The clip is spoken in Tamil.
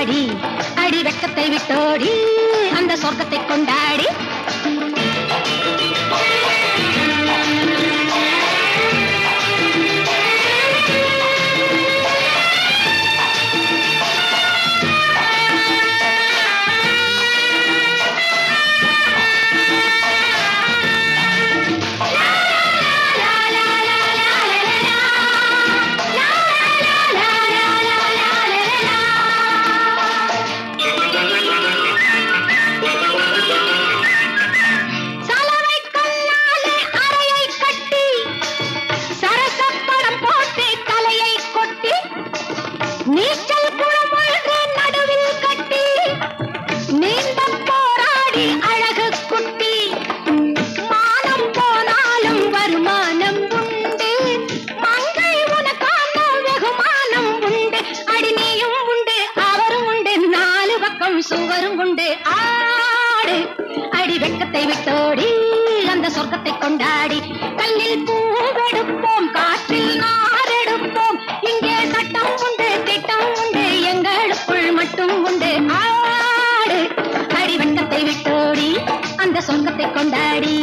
கொண்டாடி அடி வெக்கத்தை விட்டோடி அந்த சொர்க்கத்தை கொண்டாடி சுவரும் உண்டு ஆடு அடி வெக்கத்தை விட்டோடி அந்த சொர்க்கத்தை கொண்டாடி கல்லில் பூவெடுப்போம் காற்றில் நாரெடுப்போம் இங்கே சட்டம் உண்டு திட்டம் உண்டு எங்களுக்குள் மட்டும் உண்டு ஆடு அடி வெக்கத்தை விட்டோடி அந்த சொர்க்கத்தை கொண்டாடி